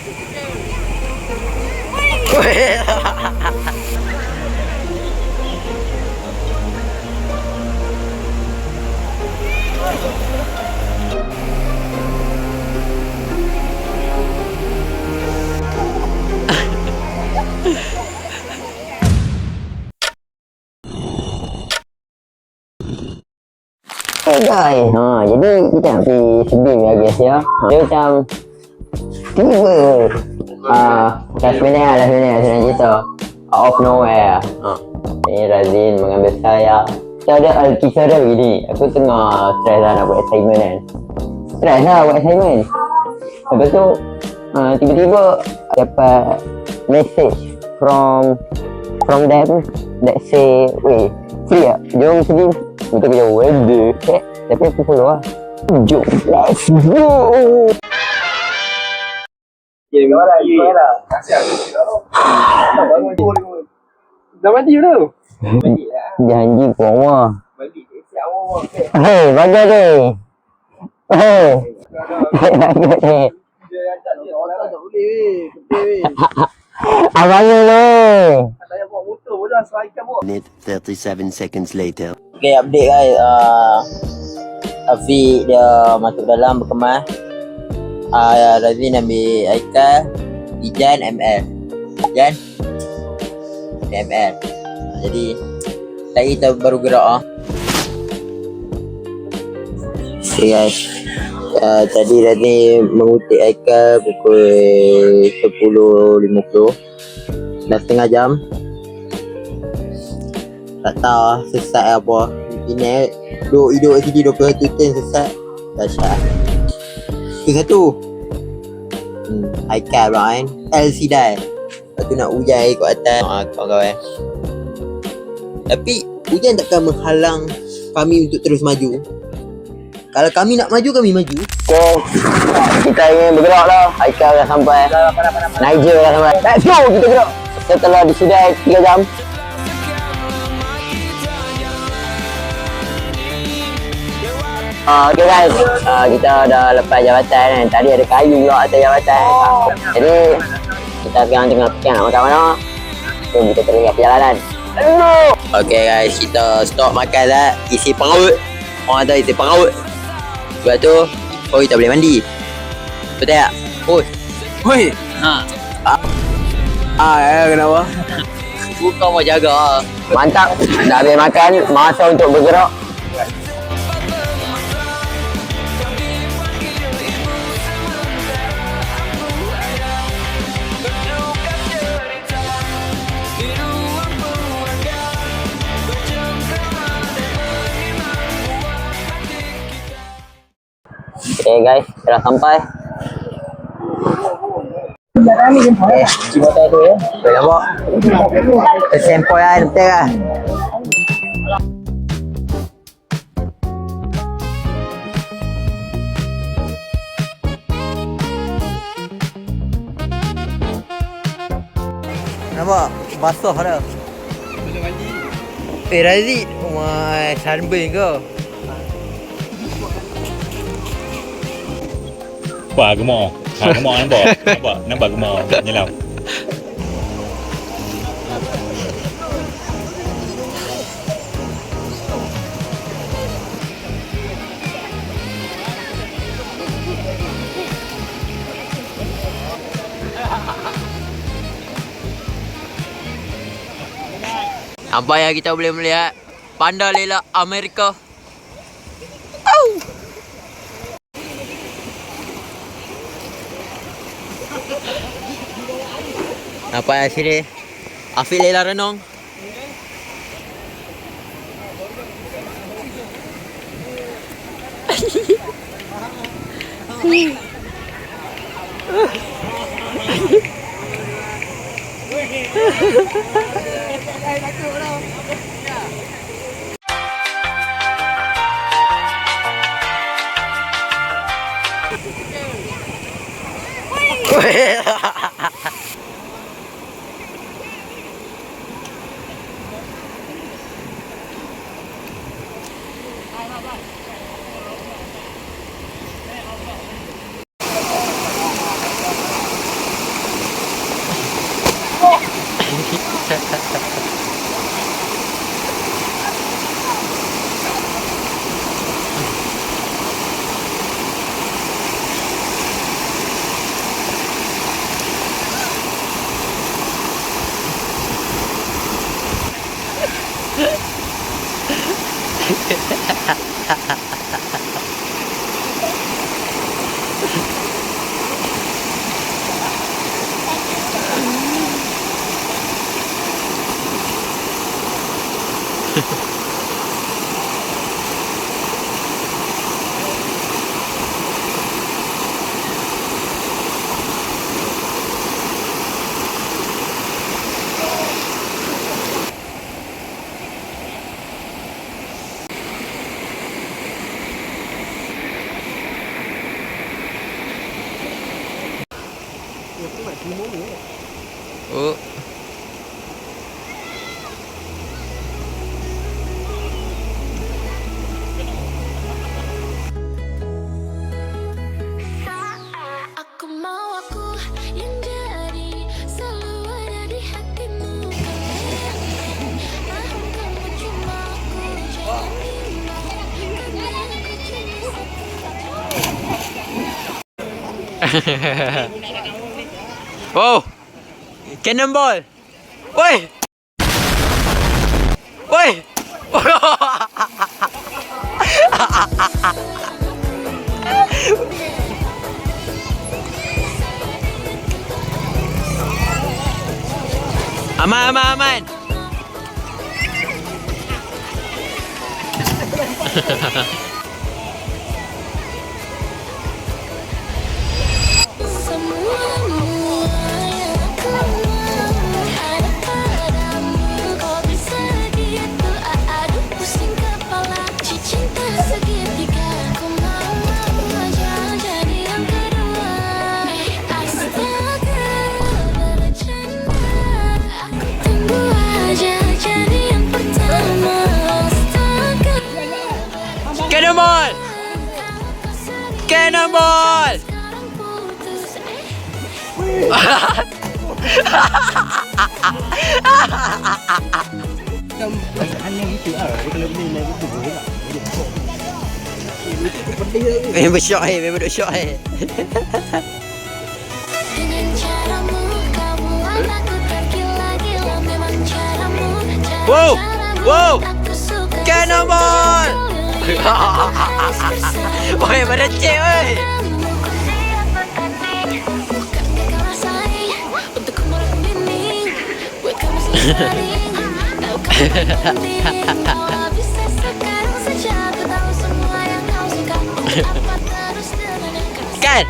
Hey guys, jadi kita nak pergi Sydney ya guys ya. Dia macam tiba last minute cerita out of nowhere. Ini Razin mengambil saya. Kisah dia begini. Aku tengah stress lah nak buat assignment kan. Stress lah buat assignment. Lepas tu tiba-tiba dapat message from them that say, weh, free tak? Jom pergi. Betul ke jauh weather. Tapi aku follow lah. Jom, let's go. Gimana? Dah mandi belum? Mandi lah. Janji kau mah. Mandi siap awak. Hei, bagai ni. Hei. Bagai ni. Dia ajak dia orang tak boleh. Betul. Abang ni. Tak payah bawa motor pun dah selaikan bawa. 37 seconds later. Okay, update guys. Afiq dia masuk dalam berkemas. Razin ambil Aikal, Ijan ML. Ijan ML. Jadi tadi kita baru gerak Okay guys. Tadi Razin mengutip Aikal pukul 10.50. Dah setengah jam. Tak tahu sesat apa. Ini duduk sini 21 turn sesat. Dahsyat. Itu satu. Aikal Ryan LC dah. Lepas tu nak hujan kat atas kawan-kawan. Tapi hujan takkan menghalang kami untuk terus maju. Kalau kami nak maju, kami maju. Okay, kita ingin bergerak lah. Aikal dah sampai. Niger dah sampai. Let's go, kita gerak. Setelah disidai 3 jam. Okay guys, kita dah lepas jabatan kan. Tadi ada kayu pula atas jabatan. Jadi kita sekarang tengah fikir nak makan mana. Jom kita terlihat perjalanan. Okay guys, kita stop makan dah. Isi perut. Orang kata isi perut. Sebab tu kita boleh mandi. Betul tak? Oi. Kenapa? Bukan mau jaga. Mantap. Dah habis makan, masa untuk bergerak. Okay guys, dah sampai. Cuba tahu tu ya. Boleh nampak? Sempoi lah, betul lah. Nampak? Basah dah. Boleh mandi. Razid, wah, sunburn ke? Nampak gemar. Gemar nampak gemar nyelam. Nampak ya, kita boleh melihat panda lela Amerika. Nampak kat sini Afiq lela renung. Oh. Aku mau aku yang jadi selalu ada di hatimu. Mahu kamu cuma aku jadi karena aku cuma Wow. Cannonball. Woi. Woi. Aman, aman, aman. semuamu yang aku mau ada padamu. Kau bisa gitu, aduh pusing kepala. Cinta segitiga, aku mau aja jadi yang kedua. Astaga, bercanda, aku tunggu aja jadi yang pertama. Astaga, Cannonball. Cannonball. sekarang putus. Memang syok memang duk syok Dengan caramu, kau buat aku tergila-gila. Memang caramu, Wow, cara-caramu, wow. aku suka. Cannonball. Woi, mereceh woi. Kamu, ku siap bertanding. Bukan kau rasain untuk ku merinding. Buat kamu selalu tahu kamu penting. Mau bisa sekarang saja, ku tahu semua yang kau suka. Apa terus dengarkan Kan?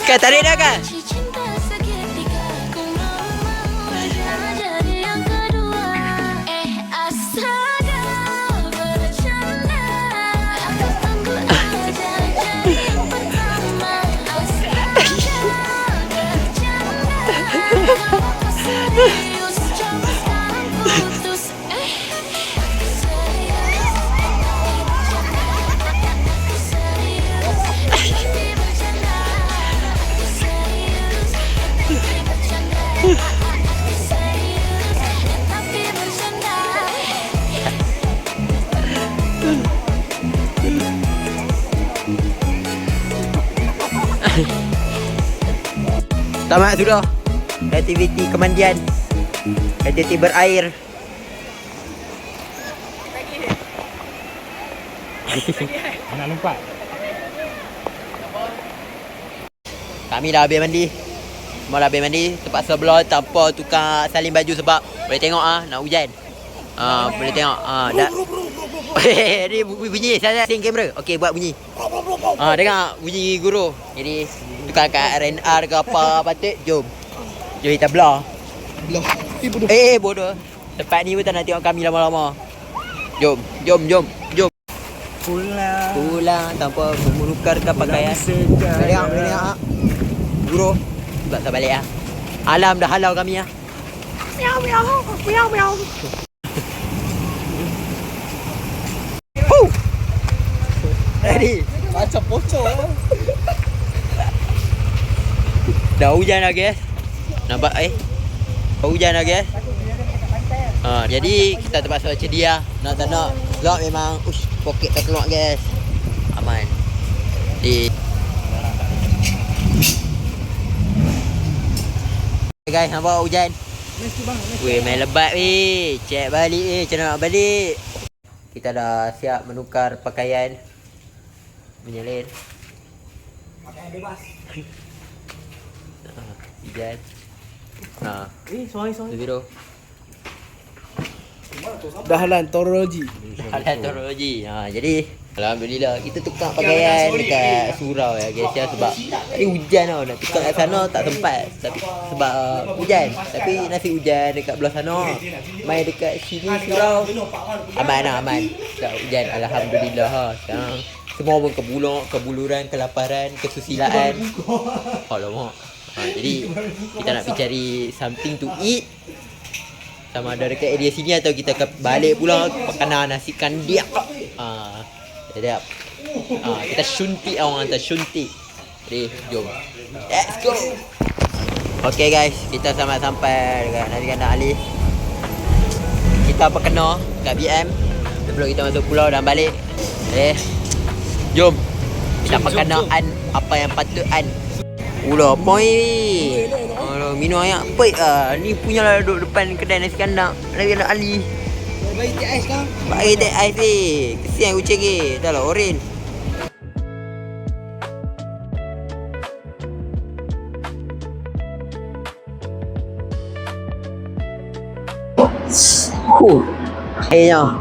Kan tarik dah kan? Tamat sudah. Aktiviti kemandian. Aktiviti berair. Nak lompat. Kami dah habis mandi. Semua dah habis mandi. Terpaksa belah tanpa tukar salin baju sebab boleh tengok nak hujan. Boleh tengok dah. Ni bunyi saya setting kamera. Okey, buat bunyi. Dengar bunyi guru. Jadi tukar kat RNR ke apa patut. Jom kita belah. Bodoh. Tempat ni pun tak nak tengok kami lama-lama. Jom. Pulang tanpa menukarkan pakaian. Boleh tengok. Guru. Sebab tak balik Alam dah halau kami Miau. Ready. Macam pocong. Dah hujan dah guys. Nampak dah hujan dah guys. Jadi kita terpaksa cedia. Nak tak nak vlog memang poket tak keluar guys. Aman. Di Guys, nampak hujan? Weh, main lebat weh. Cek balik weh, macam nak balik. Kita dah siap menukar pakaian. Menyalin. Pakaian bebas. Hujan. Sorry. Biru. Dahlan Torologi. Teknologi. Jadi alhamdulillah kita tukar pakaian dekat surau ya guys ya, sebab tadi hujan tau, nak tukar kat sana tak sempat tapi sebab hujan. Tapi nasib hujan dekat belah sana, main dekat sini surau aman. Tak hujan alhamdulillah ha. Sekarang semua pun kebuluran, kelaparan, kesusilaan. Alamak. Jadi kita nak pergi cari something to eat. Sama ada dekat area sini atau kita balik pula makanan nasi kandiak. Sedap. Kita suntik, orang kata suntik. Jadi jom. Let's go. Okay guys, kita sampai dekat Nasi Kandiak Ali. Kita berkena kat BM sebelum kita masuk pulau dan balik. Jom. Kita berkenaan apa yang patut an. Ulah point. Minum air pait ah. Ni punyalah duduk depan kedai nasi kandiak Nasi Kandiak Ali. Bagi teh ais kau. Bagi teh ais ni. Kesian kucing ni. Dah lah oren. Airnya.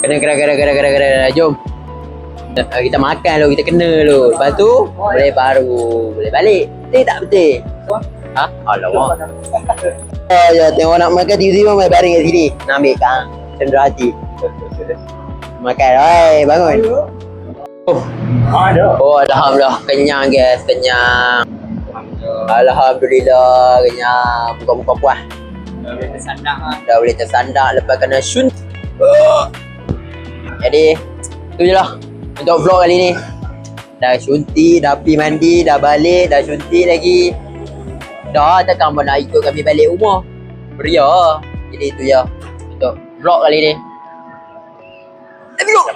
Kena. Jom. Kita makan dulu, kita kena dulu. Lepas tu boleh balik. Betul tak betul? Alamak. Ya, tengok nak makan tiba-tiba main baring kat sini. Nak ambil kan cendera hati. Makan, oi, bangun. Oh, alhamdulillah kenyang guys, kenyang. Alhamdulillah kenyang. Buka-buka puas. Dah boleh tersandak lepas kena sun. Jadi, tu je lah untuk vlog kali ni. Dah suntik, dah pergi mandi, dah balik, dah suntik lagi. Dah takkan pun nak ikut kami balik rumah. Beria. Jadi itu je untuk vlog kali ni. Let's go.